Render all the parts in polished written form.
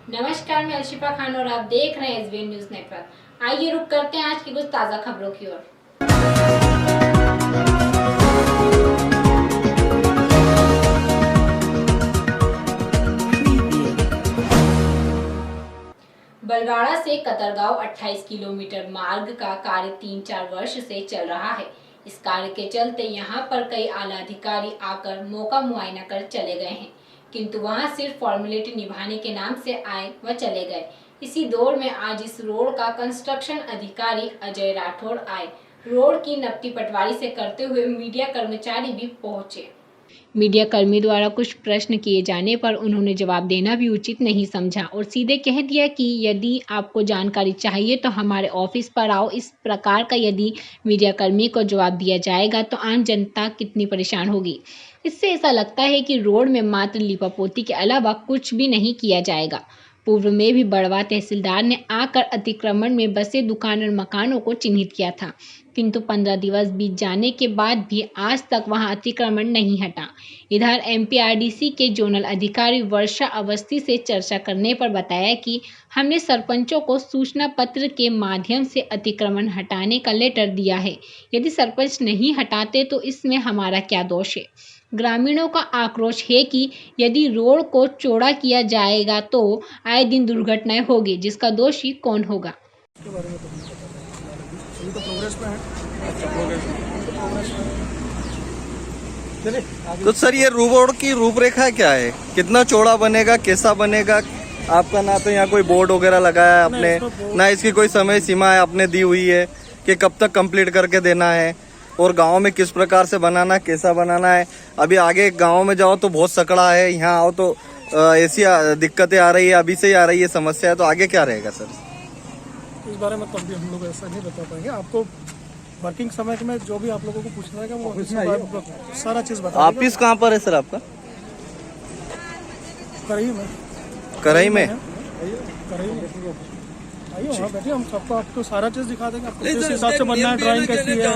नमस्कार, मैं अशिफा खान और आप देख रहे हैं एसबीएन न्यूज नेटवर्क। आइए रुक करते हैं आज की कुछ ताज़ा खबरों की ओर। बलवाड़ा से कतरगांव 28 किलोमीटर मार्ग का कार्य 3-4 वर्ष से चल रहा है। इस कार्य के चलते यहां पर कई आला अधिकारी आकर मौका मुआयना कर चले गए हैं, किंतु वहां सिर्फ फॉर्मेलिटी निभाने के नाम से आए व चले गए। इसी दौर में आज इस रोड का कंस्ट्रक्शन अधिकारी अजय राठौड़ आए। रोड की नपटी पटवारी से करते हुए मीडिया कर्मचारी भी पहुंचे। मीडिया कर्मी द्वारा कुछ प्रश्न किए जाने पर उन्होंने जवाब देना भी उचित नहीं समझा और सीधे कह दिया कि यदि आपको जानकारी चाहिए तो हमारे ऑफिस पर आओ। इस प्रकार का यदि मीडिया कर्मी को जवाब दिया जाएगा तो आम जनता कितनी परेशान होगी। इससे ऐसा लगता है कि रोड में मात्र लीपापोती के अलावा कुछ भी नहीं किया जाएगा। पूर्व में भी बड़वा तहसीलदार ने आकर अतिक्रमण में बसे दुकान और मकानों को चिन्हित किया था, किंतु 15 दिवस बीत जाने के बाद भी आज तक वहां अतिक्रमण नहीं हटा। इधर एमपीआरडीसी के जोनल अधिकारी वर्षा अवस्थी से चर्चा करने पर बताया कि हमने सरपंचों को सूचना पत्र के माध्यम से अतिक्रमण हटाने का लेटर दिया है। यदि सरपंच नहीं हटाते तो इसमें हमारा क्या दोष है। ग्रामीणों का आक्रोश है कि यदि रोड को चौड़ा किया जाएगा तो आए दिन दुर्घटनाएं होगी, जिसका दोषी कौन होगा। तो सर ये रोड की रूपरेखा क्या है, कितना चौड़ा बनेगा, कैसा बनेगा? आपका ना तो यहाँ कोई बोर्ड वगैरह लगाया है आपने, ना इसकी कोई समय सीमा है आपने दी हुई है कि कब तक कंप्लीट करके देना है, और गांव में किस प्रकार से बनाना, कैसा बनाना है। अभी आगे गांव में जाओ तो बहुत सकड़ा है, यहाँ आओ तो ऐसी दिक्कतें आ रही है, अभी से ही आ रही है समस्या है, तो आगे क्या रहेगा सर? इस बारे में तब भी हम लोग ऐसा नहीं बता पाएंगे। आपको वर्किंग समय में जो भी आप लोगों को पूछना है वो ऑफिस में सारा चीज बता। ऑफिस कहाँ पर है सर आपका? कराई में आइए वहाँ बैठिए, हम सबको आपको सारा चीज दिखा देंगे। आपको किस हिसाब से बनना है, ड्राइंग कैसी है,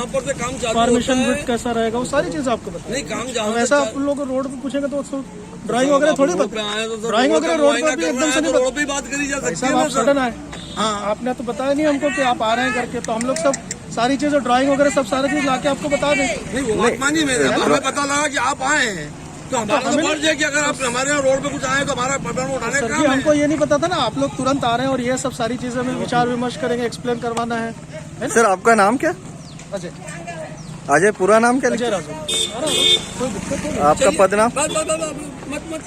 परमिशन विड्थ कैसा रहेगा, वो सारी चीज आपको बताएंगे। वैसा आप लोग रोड पे पूछेंगे तो ड्राइंग वगैरह थोड़ी ड्राइंग वगैरह रोड पर भी एकदम से नहीं बात करी जा सकती है। आप सडन आए, हाँ आपने तो बताया नहीं हमको कि आप आ रहे हैं करके, तो हम लोग सब सारी चीजें ड्राइंग वगैरह सब सारी चीज लाके आपको बता दें। हमें पता लगा कि आप आए हैं तो हमारा तो फर्ज है कि अगर आप हमारे यहाँ रोड पे कुछ आए तो हमारा प्रॉब्लम उठाने का काम है। हमको ये नहीं पता था ना, आप लोग तुरंत आ रहे हैं और ये सब सारी चीजें में विचार विमर्श करेंगे, एक्सप्लेन करवाना है। सर आपका नाम क्या? अजय। अजय, पूरा नाम क्या? अजय राजू। कोई दिक्कत नहीं। आपका पद नाम? मत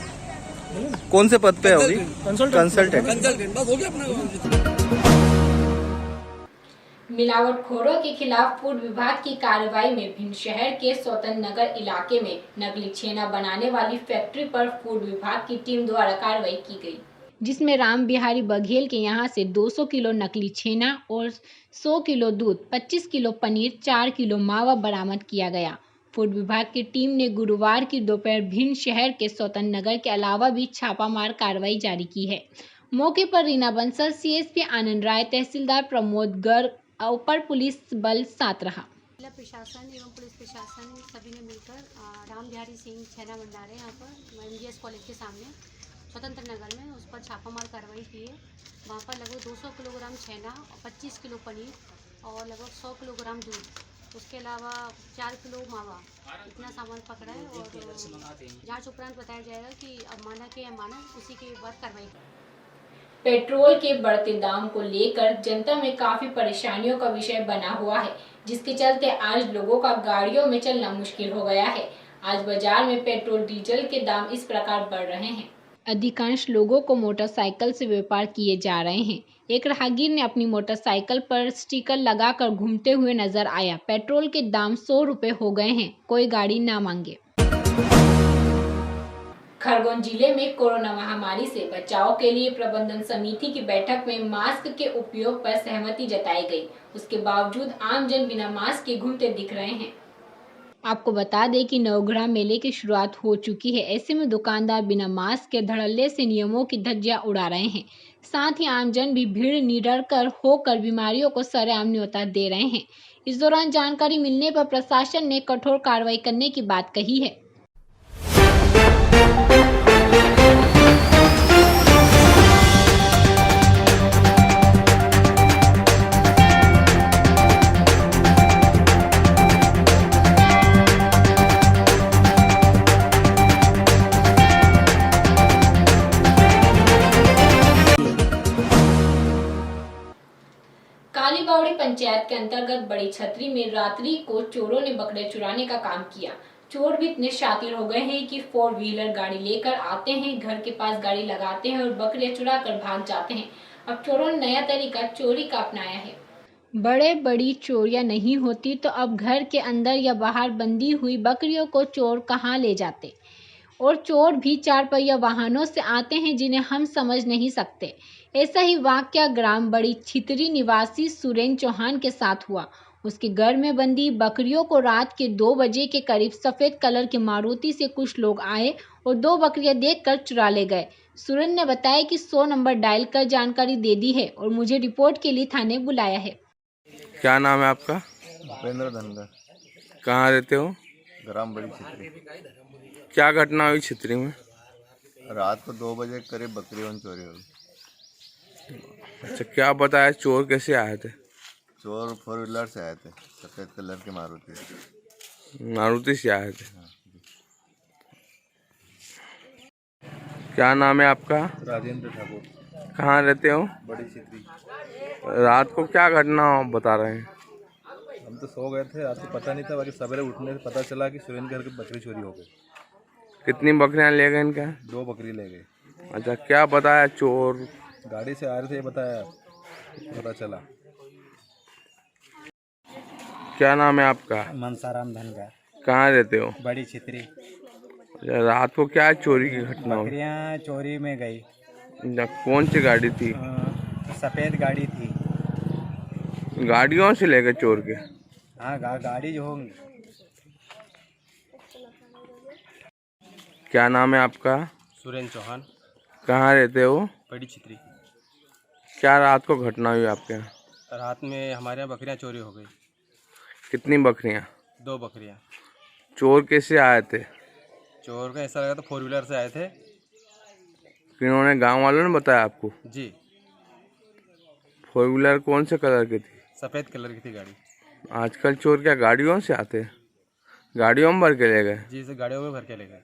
कौन से पद पे है अभी? कंसल्टेंट। बस हो गया अपना। मिलावटखोरों के खिलाफ फूड विभाग की कार्रवाई में भिंड शहर के स्वतंत्र नगर इलाके में नकली छेना बनाने वाली फैक्ट्री पर फूड विभाग की टीम द्वारा कार्रवाई की गई, जिसमें राम बिहारी बघेल के यहां से 200 किलो नकली छेना और 100 किलो दूध, 25 किलो पनीर, 4 किलो मावा बरामद किया गया। फूड विभाग की टीम ने गुरुवार की दोपहर भिंड शहर के स्वतंत्र नगर के अलावा भी छापामार कार्रवाई जारी की है। मौके पर रीना बंसल, सीएसपी आनंद राय, तहसीलदार प्रमोद गर्ग, अपर पुलिस बल साथ रहा। जिला प्रशासन एवं पुलिस प्रशासन सभी ने मिलकर राम बिहारी सिंह छेना भंडार है यहाँ पर एमजीएस कॉलेज के सामने स्वतंत्र नगर में, उस पर छापामार कार्रवाई की है। वहाँ पर लगभग 200 किलोग्राम छेना और 25 किलो पनीर और लगभग 100 किलोग्राम दूध, उसके अलावा 4 किलो मावा, इतना सामान पकड़ा है। और जाँच उपरांत बताया जाएगा कि अब माना के अमाना उसी के बाद कार्रवाई। पेट्रोल के बढ़ते दाम को लेकर जनता में काफी परेशानियों का विषय बना हुआ है, जिसके चलते आज लोगों का गाड़ियों में चलना मुश्किल हो गया है। आज बाजार में पेट्रोल डीजल के दाम इस प्रकार बढ़ रहे हैं। अधिकांश लोगों को मोटरसाइकिल से व्यापार किए जा रहे हैं। एक राहगीर ने अपनी मोटरसाइकिल पर स्टिकर लगाकर घूमते हुए नजर आया। पेट्रोल के दाम 100 रुपए हो गए हैं, कोई गाड़ी ना मांगे। खरगोन जिले में कोरोना महामारी से बचाव के लिए प्रबंधन समिति की बैठक में मास्क के उपयोग पर सहमति जताई गई। उसके बावजूद आमजन बिना मास्क के घूमते दिख रहे हैं। आपको बता दें कि नवग्रह मेले की शुरुआत हो चुकी है। ऐसे में दुकानदार बिना मास्क के धड़ल्ले से नियमों की धज्जियां उड़ा रहे हैं। साथ ही आमजन भी भीड़ निडर होकर बीमारियों को सरेआम न्योता दे रहे हैं। इस दौरान जानकारी मिलने पर प्रशासन ने कठोर कार्रवाई करने की बात कही है। इंदौरी पंचायत के अंतर्गत बड़ी छतरी में रात्रि को चोरों ने बकरे चुराने का काम किया। चोर भी इतने शातिर हो गए हैं कि 4 व्हीलर गाड़ी लेकर आते हैं, घर के पास गाड़ी लगाते हैं और बकरे चुरा कर भाग जाते हैं। अब चोरों ने नया तरीका चोरी का अपनाया है। बड़ी चोरियां नहीं होती तो अब घर के अंदर या बाहर बंधी हुई बकरियों को चोर कहाँ ले जाते, और चोर भी 4 पहिया वाहनों से आते हैं जिन्हें हम समझ नहीं सकते। ऐसा ही वाकया ग्राम बड़ी छितरी निवासी सुरेंद्र चौहान के साथ हुआ। उसके घर में बंदी बकरियों को रात के 2 बजे के करीब सफेद कलर के मारुति से कुछ लोग आए और 2 बकरियां देखकर चुरा ले गए। सुरेंद्र ने बताया कि 100 नंबर डायल कर जानकारी दे दी है और मुझे रिपोर्ट के लिए थाने बुलाया है। क्या नाम है आपका? भूपेंद्र धनगर, कहाँ रहते हो? ग्राम बड़ी छितरी। क्या घटना हुई छितरी में? रात को 2 बजे करीब बकरियों चोरी हो गई। अच्छा, क्या बताया चोर कैसे आए थे? चोर 4 व्हीलर से आए थे, सफेद कलर के मारुति। मारुति से आए थे। क्या नाम है आपका? राजेंद्र ठाकुर, कहाँ रहते हो? बड़ी छितरी। रात को क्या घटना बता रहे हैं? हम तो सो गए थे, रात को पता नहीं था, बाकी सवेरे उठने से पता चला कि सुरेंद्र घर की बकरी चोरी हो गई। कितनी बकरियां ले गए इनका? 2 बकरी ले गए। अच्छा, क्या बताया चोर? गाड़ी से आ रहे थे, ये बताया, पता चला। क्या नाम है आपका? मनसाराम धनगर, कहाँ रहते हो? बड़ी छितरी। अच्छा, रात को क्या चोरी की घटना हुई? बकरियाँ चोरी में गई। अच्छा, कौन सी गाड़ी थी? सफ़ेद गाड़ी थी। गाड़ियों से ले गए चोर के? हाँ, गाड़ी जो होंगी। क्या नाम है आपका? सुरेंद्र चौहान, कहाँ रहते हो? बड़ी छितरी। क्या रात को घटना हुई आपके यहाँ? रात में हमारे यहाँ बकरियाँ चोरी हो गई। कितनी बकरियाँ? 2 बकरियाँ। चोर कैसे आए थे? चोर का ऐसा लगा तो 4 व्हीलर से आए थे। किन्होंने, गांव वालों ने बताया आपको? जी। 4 व्हीलर कौन से कलर की थी? सफ़ेद कलर की थी गाड़ी। आजकल चोर क्या गाड़ियों से आते हैं? गाड़ियों में भर के ले गए? जी, से गाड़ियों में भर के ले गए।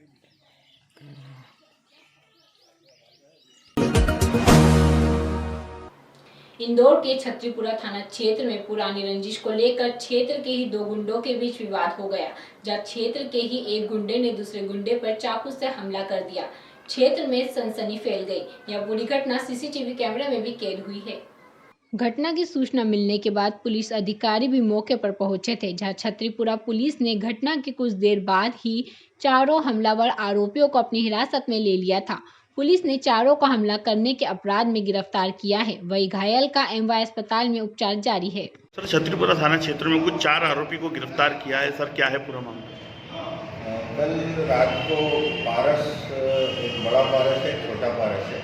इंदौर के छतरीपुरा थाना क्षेत्र में पुरानी रंजिश को लेकर क्षेत्र के ही 2 गुंडों के बीच विवाद हो गया, जब क्षेत्र के ही एक गुंडे ने दूसरे गुंडे पर चाकू से हमला कर दिया। क्षेत्र में सनसनी फैल गई। यह पूरी घटना सीसीटीवी कैमरे में भी कैद हुई है। घटना की सूचना मिलने के बाद पुलिस अधिकारी भी मौके पर पहुंचे थे, जहां छतरीपुरा पुलिस ने घटना के कुछ देर बाद ही चारों हमलावर आरोपियों को अपनी हिरासत में ले लिया था। पुलिस ने चारों को हमला करने के अपराध में गिरफ्तार किया है। वही घायल का एमवाय अस्पताल में उपचार जारी है। सर, छतरीपुरा थाना क्षेत्र में कुछ 4 आरोपी को गिरफ्तार किया है। सर, क्या है पूरा मामला? कल रात को पारस, एक बड़ा पारस है, एक छोटा पारस है,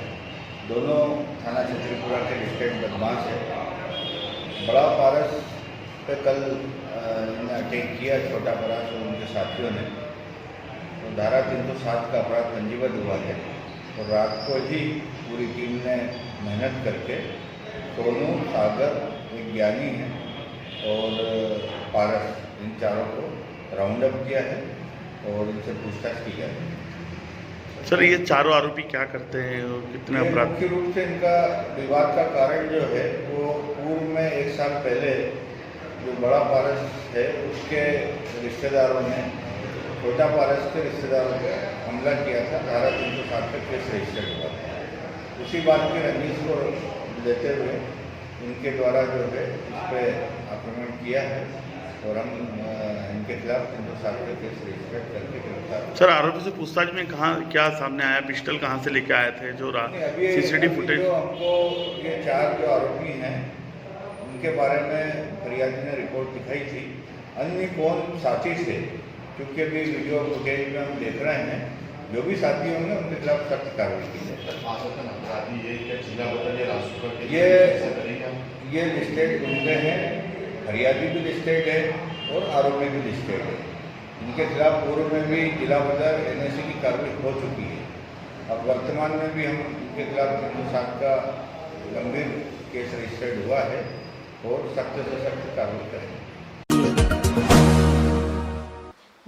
दोनों थाना छतरीपुरा के डिस्ट्रिक्ट बदमाश है। बड़ा पारस पे कल अटैक किया छोटा पारस और उनके साथियों ने। तो धारा 307 का अपराध पंजीबद्ध हुआ है और रात को ही पूरी टीम ने मेहनत करके सोनू, सागर, एक ज्ञानी है और पारस, इन चारों को राउंड अप किया है और इनसे पूछताछ की जा रही है। सर, ये चारों आरोपी क्या करते हैं और कितने अपराध? मुख्य रूप से इनका विवाद का कारण जो है वो पूर्व में 1 साल पहले जो बड़ा पारस है उसके रिश्तेदारों ने छोटा पारस के रिश्तेदारों पर हमला किया था। धारा 307 का केस रजिस्टर्ड हुआ था। उसी बात की रंजिश को लेते हुए इनके द्वारा जो है इस पर आक्रमण किया है और हम इनके खिलाफ 307 का केस रजिस्टर्ड करके गिरफ्तार। सर, आरोपी से पूछताछ में कहाँ क्या सामने आया? पिस्टल कहाँ से लेके आए थे? जो सीसीटीवी फुटेज जो हमको ये 4 जो आरोपी हैं उनके बारे में फरियादी ने रिपोर्ट दिखाई थी। अन्य कौन साथी से, क्योंकि अभी वीडियो फुटेज में हम देख रहे हैं, जो भी साथी होंगे उनके खिलाफ सख्त कार्रवाई की जाए। ये लिस्टेड गुंडे हैं, फरियादी भी लिस्टेड है और आरोपी भी लिस्टेड है। इनके खिलाफ पूर्व में भी जिला बाजार NSC की कार्रवाई हो चुकी है। अब वर्तमान में भी हम इनके खिलाफ 307 का गंभीर केस रजिस्टर्ड हुआ है और सख्त से सख्त कार्रवाई करेंगे।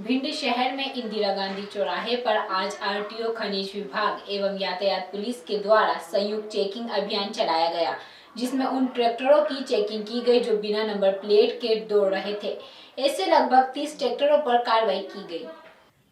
भिंड शहर में इंदिरा गांधी चौराहे पर आज आरटीओ खनिज विभाग एवं यातायात पुलिस के द्वारा संयुक्त चेकिंग अभियान चलाया गया, जिसमें उन ट्रैक्टरों की चेकिंग की गई जो बिना नंबर प्लेट के दौड़ रहे थे। ऐसे लगभग 30 ट्रैक्टरों पर कार्रवाई की गई।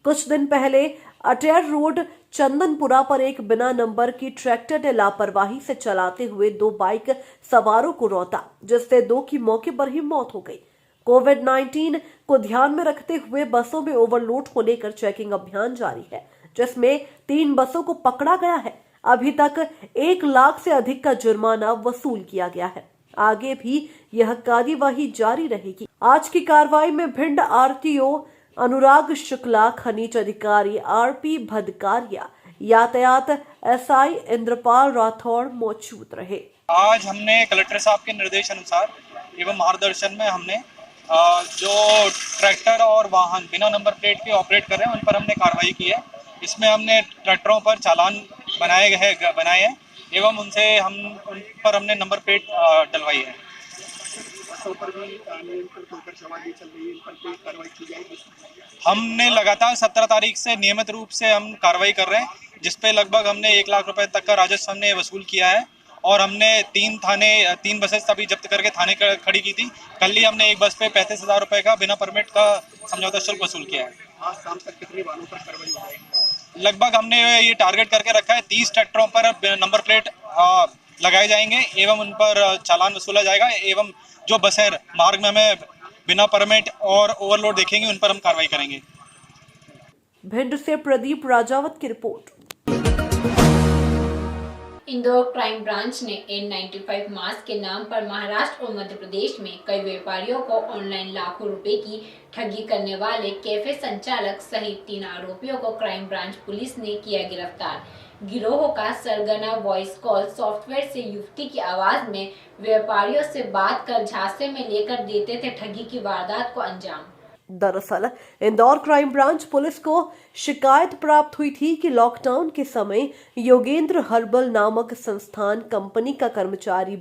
कुछ दिन पहले अटेर रोड चंदनपुरा पर एक बिना नंबर की ट्रैक्टर ने लापरवाही से चलाते हुए 2 बाइक सवारों को रौंदा, जिससे 2 की मौके पर ही मौत हो गई। कोविड-19 को ध्यान में रखते हुए बसों में ओवरलोड को लेकर चेकिंग अभियान जारी है, जिसमें 3 बसों को पकड़ा गया है। अभी तक 1 लाख से अधिक का जुर्माना वसूल किया गया है। आगे भी यह कार्यवाही जारी रहेगी। आज की कार्रवाई में भिंड आरटीओ अनुराग शुक्ला, खनिज अधिकारी आरपी भदकारिया, यातायात एसआई इंद्रपाल राठौड़ मौजूद रहे। आज हमने कलेक्टर साहब के निर्देश अनुसार एवं मार्गदर्शन में हमने जो ट्रैक्टर और वाहन बिना नंबर प्लेट के ऑपरेट कर रहे हैं उन पर हमने कार्रवाई की है। इसमें हमने ट्रैक्टरों पर चालान बनाए हैं एवं उन पर हमने नंबर प्लेट डलवाई है। हमने लगातार 17 तारीख से नियमित रूप से हम कार्रवाई कर रहे हैं, जिसपे लगभग हमने 1 लाख रुपए तक का राजस्व हमने वसूल किया है और हमने 3 बसेस तभी जब्त करके थाने खड़ी की थी। कल ही हमने एक बस पे 35,000 रुपए का बिना परमिट का समझौता शुल्क वसूल किया है। आज शाम तक कितने वाहनों पर कार्रवाई होगी? लगभग हमने ये टारगेट करके रखा है 30 ट्रैक्टरों पर नंबर प्लेट लगाए जाएंगे एवं उन पर चालान वसूला जाएगा एवं जो बसें मार्ग में हमें बिना परमिट और ओवरलोड देखेंगे उन पर हम कार्रवाई करेंगे। भिंड से प्रदीप राजावत की रिपोर्ट। इंदौर क्राइम ब्रांच ने N95 मास्क के नाम पर महाराष्ट्र और मध्य प्रदेश में कई व्यापारियों को ऑनलाइन लाखों रुपए की ठगी करने वाले कैफे संचालक सहित 3 आरोपियों को क्राइम ब्रांच पुलिस ने किया गिरफ्तार। गिरोह का सरगना वॉइस कॉल सॉफ्टवेयर से युवती की आवाज में व्यापारियों से बात कर झांसे में लेकर देते थे ठगी की वारदात को अंजाम। दरअसल इंदौर क्राइम ब्रांच पुलिस को शिकायत प्राप्त हुई थी कि लॉकडाउन के समय योगेंद्र हर्बल नामक संस्थान कंपनी का कर्मचारी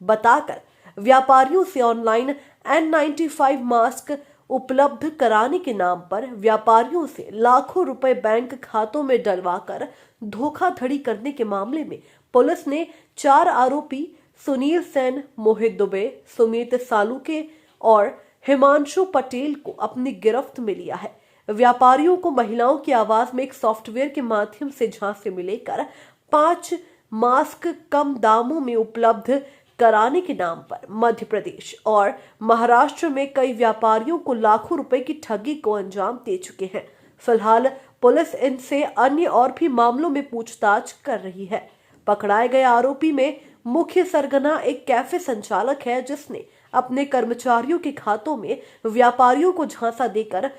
बताकर व्यापारियों से ऑनलाइन N95 मास्क उपलब्ध कराने के नाम पर व्यापारियों से लाखों रुपए बैंक खातों में डलवाकर धोखाधड़ी करने के मामले में पुलिस ने 4 आरोपी सुनील सेन, मोहित दुबे, सुमित सालुके और हिमांशु पटेल को अपनी गिरफ्त में लिया है। व्यापारियों को महिलाओं की आवाज में एक सॉफ्टवेयर के माध्यम से झांसे में लेकर 5 मास्क कम दामों में उपलब्ध कराने के नाम पर मध्य प्रदेश और महाराष्ट्र में कई व्यापारियों को लाखों रुपए की ठगी को अंजाम दे चुके हैं। फिलहाल पुलिस इनसे अन्य और भी मामलों में पूछताछ कर रही है। पकड़ाए गए आरोपी में मुख्य सरगना एक कैफे संचालक है, जिसने अपने कर्मचारियों के खातों में व्यापारियों को झांसा देकर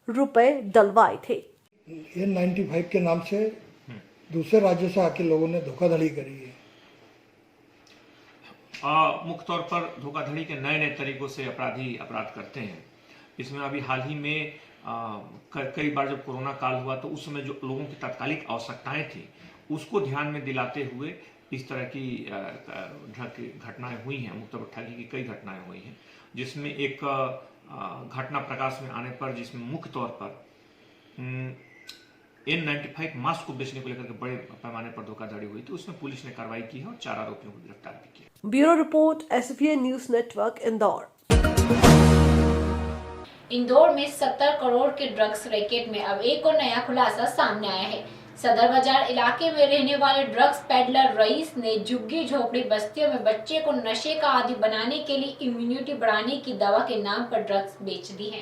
रुपए डलवाए थे। N95 के नाम से दूसरे राज्य से आके लोगों ने धोखाधड़ी करी है। मुख्य तौर पर धोखाधड़ी के नए तरीकों से अपराधी अपराध करते हैं। इसमें अभी हाल ही में कई बार जब कोरोना काल हुआ तो उस समय जो लोगों की तात्कालिक आवश्यकताएं थी उसको ध्यान में दिलाते हुए इस तरह की घटनाएं हुई हैं। मुख्य तौर पर ठगी की कई घटनाएं हुई हैं, जिसमें एक घटना प्रकाश में आने पर जिसमें मुख्य तौर पर N95 मास्क को बेचने को लेकर के बड़े पैमाने पर धोखाधड़ी हुई थी। उसमें पुलिस ने कार्रवाई की है और 4 आरोपियों को गिरफ्तार भी किया। Bureau report, SVN news network, Indore. Indore में 70 करोड़ के ड्रग्स रैकेट में अब एक और नया खुलासा सामने आया है। सदर बाजार इलाके में रहने वाले ड्रग्स पेडलर रईस ने झुग्गी झोपड़ी बस्तियों में बच्चे को नशे का आदी बनाने के लिए इम्यूनिटी बढ़ाने की दवा के नाम पर ड्रग्स बेच दी है।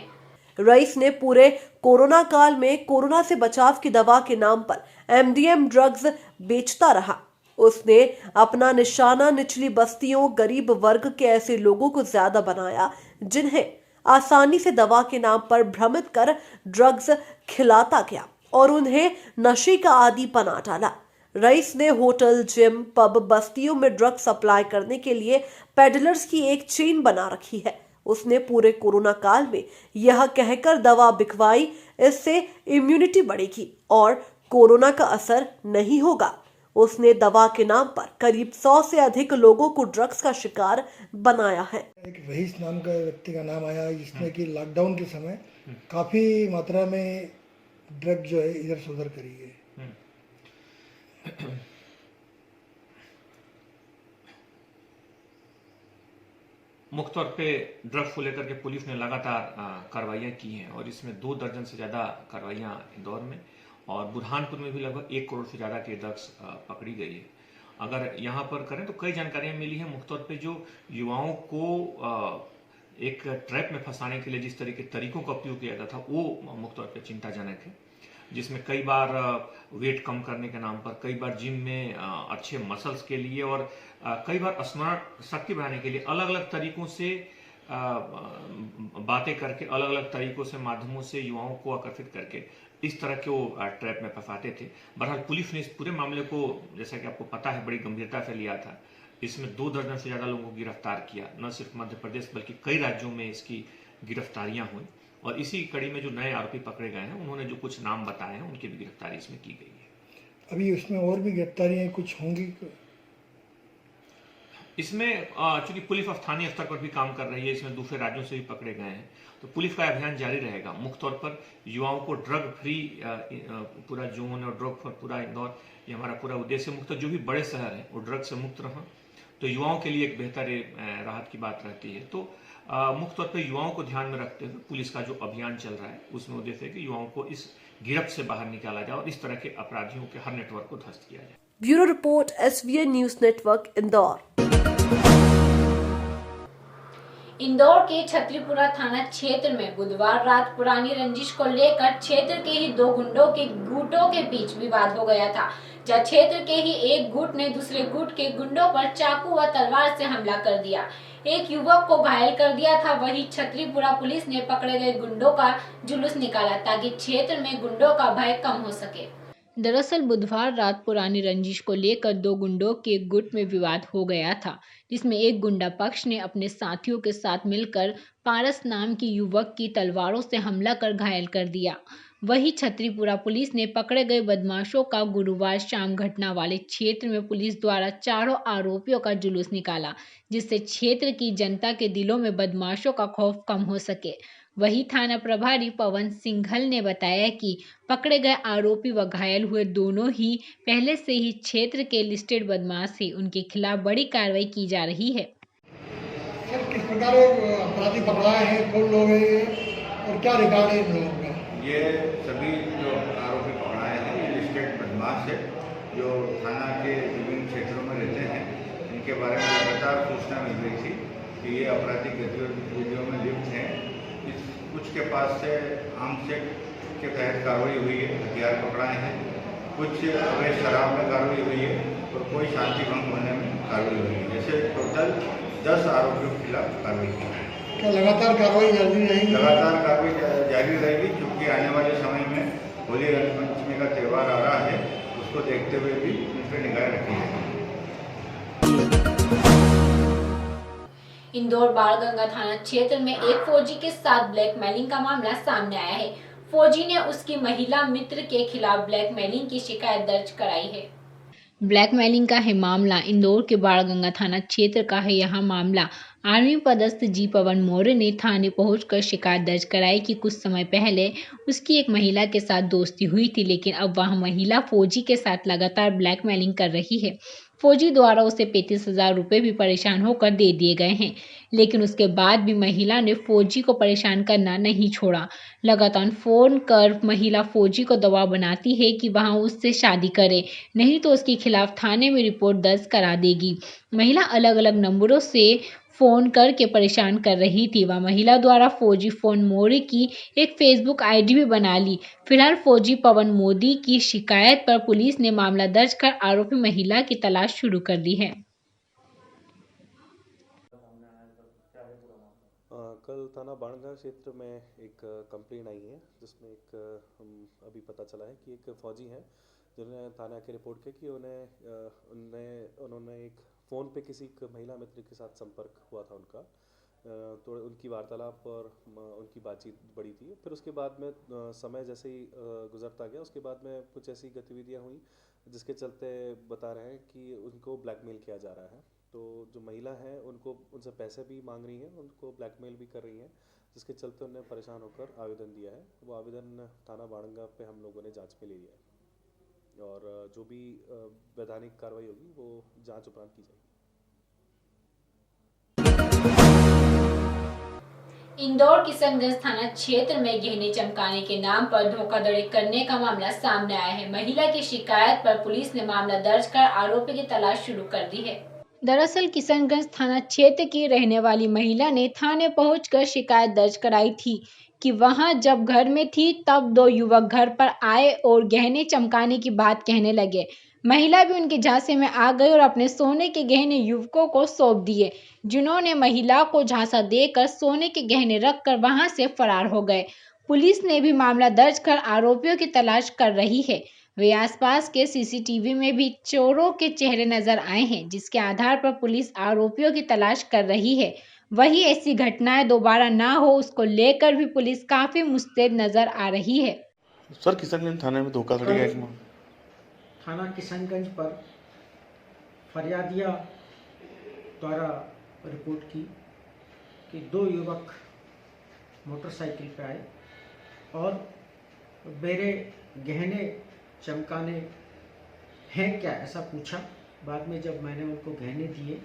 रईस ने पूरे कोरोना काल में कोरोना से बचाव की दवा के नाम पर MDM ड्रग्स बेचता रहा। उसने अपना निशाना निचली बस्तियों, गरीब वर्ग के ऐसे लोगों को ज्यादा बनाया जिन्हें आसानी से दवा के नाम पर भ्रमित कर ड्रग्स खिलाता गया और उन्हें नशे का आदी बना डाला। रईस ने होटल, जिम, पब, बस्तियों में ड्रग्स सप्लाई करने के लिए पेडलर्स की एक चेन बना रखी है। उसने पूरे कोरोना काल में यह कहकर दवा बिकवाई, इससे इम्यूनिटी बढ़ेगी और कोरोना का असर नहीं होगा। उसने दवा के नाम पर करीब 100 से अधिक लोगों को ड्रग्स का शिकार बनाया है। एक रईस नाम का व्यक्ति का नाम आया, जिसने कि लॉकडाउन के समय काफ़ी मात्रा में ड्रग जो है इधर से उधर करी है। मुख्य तौर पे ड्रग्स को लेकर के पुलिस ने लगातार कार्रवाइयाँ की हैं और इसमें 2 दर्जन से ज़्यादा कार्रवाइयाँ इंदौर में और बुरहानपुर में भी लगभग 1 करोड़ से ज़्यादा की ड्रग्स पकड़ी गई है। अगर यहाँ पर करें तो कई जानकारियाँ मिली हैं। मुख्य तौर पे जो युवाओं को एक ट्रैप में फंसाने के लिए जिस तरह के तरीकों का उपयोग किया जाता था वो मुख्य तौर पे चिंताजनक है, जिसमें कई बार वेट कम करने के नाम पर, कई बार जिम में अच्छे मसल्स के लिए और कई बार स्मरण शक्ति बढ़ाने के लिए अलग अलग तरीकों से बातें करके, अलग अलग तरीकों से माध्यमों से युवाओं को आकर्षित करके इस तरह के वो ट्रैप में फंसाते थे। बहरहाल पुलिस ने इस पूरे मामले को, जैसा कि आपको पता है, बड़ी गंभीरता से लिया था। इसमें 2 दर्जन से ज़्यादा लोगों को गिरफ्तार किया, न सिर्फ मध्य प्रदेश बल्कि कई राज्यों में इसकी गिरफ्तारियां हुई और इसी कड़ी में जो नए आरोपी पकड़े गए हैं उन्होंने जो कुछ नाम बताए हैं उनकी भी गिरफ्तारी इसमें की गई है। अभी उसमें और भी गिरफ्तारियां कुछ होंगी? इसमें चूंकि पुलिस स्थानीय स्तर पर भी काम कर रही है, इसमें दूसरे राज्यों से भी पकड़े गए हैं, तो पुलिस का अभियान जारी रहेगा। मुख्य तौर पर युवाओं को ड्रग फ्री पूरा जोन और ड्रग फॉर पूरा इंदौर, ये हमारा पूरा उद्देश्य। मुक्त जो भी बड़े शहर हैं वो ड्रग से मुक्त रहें, तो युवाओं के लिए एक बेहतर राहत की बात रहती है। तो मुख्य तौर पर युवाओं को ध्यान में रखते हुए पुलिस का जो अभियान चल रहा है उसमें उद्देश्य है कि युवाओं को इस गिरफ्त से बाहर निकाला जाए और इस तरह के अपराधियों के हर नेटवर्क को ध्वस्त किया जाए। Bureau report, SVN news network, Indore. Indore के छतरीपुरा थाना क्षेत्र में बुधवार रात पुरानी रंजिश को लेकर क्षेत्र के ही 2 गुंडों के गुटों के बीच विवाद हो गया था, जहां क्षेत्र के ही एक गुट ने दूसरे गुट के गुंडों पर चाकू व तलवार से हमला कर दिया। एक युवक को घायल कर दिया था। वहीं छतरीपुरा पुलिस ने पकड़े गए गुंडों का जुलूस निकाला ताकि क्षेत्र में गुंडों का भय कम हो सके। दरअसल बुधवार रात पुरानी रंजिश को लेकर 2 गुंडों के गुट में विवाद हो गया था, जिसमें एक गुंडा पक्ष ने अपने साथियों के साथ मिलकर पारस नाम की युवक की तलवारों से हमला कर घायल कर दिया। वहीं छतरीपुरा पुलिस ने पकड़े गए बदमाशों का गुरुवार शाम घटना वाले क्षेत्र में पुलिस द्वारा चारों आरोपियों का जुलूस निकाला, जिससे क्षेत्र की जनता के दिलों में बदमाशों का खौफ कम हो सके। वही थाना प्रभारी पवन सिंघल ने बताया कि पकड़े गए आरोपी व घायल हुए दोनों ही पहले से ही क्षेत्र के लिस्टेड बदमाश हैं। उनके खिलाफ बड़ी कार्रवाई की जा रही है। सर, किस प्रकार अपराधी पकड़ाए हैं, कौन लोग हैं और क्या रिकॉर्ड है इन लोगों का? ये सभी जो आरोपी पकड़ाए हैं ये लिस्टेड बदमाश है जो थाना के विभिन्न क्षेत्रों में रहते हैं। इनके बारे में लगातार सूचना मिल रही थी कि ये आपराधिक गतिविधियों में लिप्त हैं। कुछ के पास से आर्म्स एक्ट के तहत कार्रवाई हुई है, हथियार पकड़ाए हैं, कुछ अवैध शराब में कार्रवाई हुई है और कोई शांति भंग होने में कार्रवाई हुई है। जैसे टोटल 10 आरोपियों के खिलाफ कार्रवाई की है। क्या लगातार कार्रवाई जारी रहेगी? लगातार कार्रवाई जारी रहेगी, क्योंकि आने वाले समय में होली रंगपंचमी का त्यौहार आ रहा है, उसको देखते हुए भी इन पर निगाह रखी जाएगी। इंदौर बाणगंगा थाना क्षेत्र में एक फौजी के साथ ब्लैकमेलिंग का मामला सामने आया है। फौजी ने उसकी महिला मित्र के खिलाफ ब्लैकमेलिंग की शिकायत दर्ज कराई है। ब्लैकमेलिंग का है मामला इंदौर के बाणगंगा थाना क्षेत्र का है। यह मामला आर्मी पदस्थ जी पवन मौर्य ने थाने पहुंचकर शिकायत दर्ज कराई कि कुछ समय पहले उसकी एक महिला के साथ दोस्ती हुई थी, लेकिन अब वह महिला फौजी के साथ लगातार ब्लैकमेलिंग कर रही है। फौजी द्वारा उसे 35,000 रुपये भी परेशान होकर दे दिए गए हैं, लेकिन उसके बाद भी महिला ने फौजी को परेशान करना नहीं छोड़ा। लगातार फोन कर महिला फौजी को दबाव बनाती है कि वह उससे शादी करे, नहीं तो उसके खिलाफ थाने में रिपोर्ट दर्ज करा देगी। महिला अलग अलग नंबरों से फोन करके परेशान कर रही थी। वह महिला द्वारा फौजी फोन मोरी की एक फेसबुक आईडी भी बना ली। फिलहाल फौजी पवन मोदी की शिकायत पर पुलिस ने मामला दर्ज कर आरोपी महिला की तलाश शुरू कर दी है। कल थाना बाणगंगा क्षेत्र में एक कंप्लेन आई है, जिसमें अभी पता चला है कि एक फौजी हैं जिन्होंने थाना आके रिपोर्ट किया कि उन्होंने एक फ़ोन पे किसी एक महिला मित्र के साथ संपर्क हुआ था उनका, तो उनकी वार्तालाप और उनकी बातचीत बढ़ी थी। फिर उसके बाद में समय जैसे ही गुजरता गया, उसके बाद में कुछ ऐसी गतिविधियां हुई जिसके चलते बता रहे हैं कि उनको ब्लैकमेल किया जा रहा है। तो जो महिला है उनको उनसे पैसे भी मांग रही हैं, उनको ब्लैकमेल भी कर रही हैं, जिसके चलते उन्होंने परेशान होकर आवेदन दिया है। वो आवेदन थाना बाड़ंगा पे हम लोगों ने जांच में ले लिया है और जो भी वैधानिक कार्रवाई होगी वो जांच उपरांत की जाएगी। इंदौर किशनगंज थाना क्षेत्र में गहने चमकाने के नाम पर धोखाधड़ी करने का मामला सामने आया है। महिला की शिकायत पर पुलिस ने मामला दर्ज कर आरोपी की तलाश शुरू कर दी है। दरअसल किशनगंज थाना क्षेत्र की रहने वाली महिला ने थाने पहुंचकर शिकायत दर्ज कराई थी कि वहां जब घर में थी तब 2 युवक घर पर आए और गहने चमकाने की बात कहने लगे। महिला भी उनके झांसे में आ गई और अपने सोने के गहने युवकों को सौंप दिए, जिन्होंने महिला को झांसा देकर सोने के गहने रखकर वहां से फरार हो गए। पुलिस ने भी मामला दर्ज कर आरोपियों की तलाश कर रही है। वे आसपास के सीसीटीवी में भी चोरों के चेहरे नजर आए हैं, जिसके आधार पर पुलिस आरोपियों की तलाश कर रही है। वही ऐसी घटनाएं दोबारा ना हो उसको लेकर भी पुलिस काफी मुस्तैद नजर आ रही है। सर किशनगंज थाने में धोखाधड़ी का एक मामला थाना किशनगंज पर फरियादिया द्वारा रिपोर्ट की कि 2 युवक मोटरसाइकिल पर आए और मेरे गहने चमकाने हैं क्या ऐसा पूछा। बाद में जब मैंने उनको गहने दिए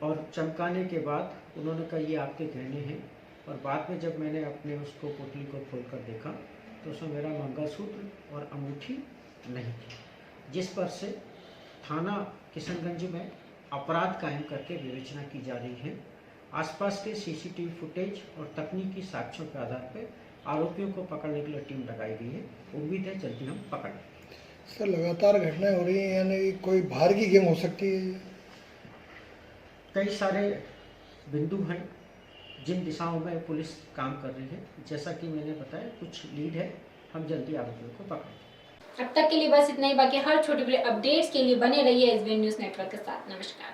और चमकाने के बाद उन्होंने कहा ये आपके गहने हैं, और बाद में जब मैंने अपने उसको पोटली को खोलकर देखा तो उसमें मेरा मंगलसूत्र और अंगूठी नहीं थी, जिस पर से थाना किशनगंज में अपराध कायम करके विवेचना की जा रही है। आसपास के सीसीटीवी फुटेज और तकनीकी साक्ष्यों के आधार पर आरोपियों को पकड़ने के लिए टीम लगाई गई है। उम्मीद है जल्दी हम पकड़ लेंगे। सर लगातार घटनाएं हो रही हैं, यानी कोई बाहर की गेम हो सकती है। कई सारे बिंदु हैं जिन दिशाओं में पुलिस काम कर रही है। जैसा कि मैंने बताया कुछ लीड है, हम जल्दी आरोपियों को पकड़ेंगे। अब तक के लिए बस इतना ही। बाकी हर छोटे बड़े अपडेट्स के लिए बने रहिए एसबीएन न्यूज़ नेटवर्क के साथ। नमस्कार।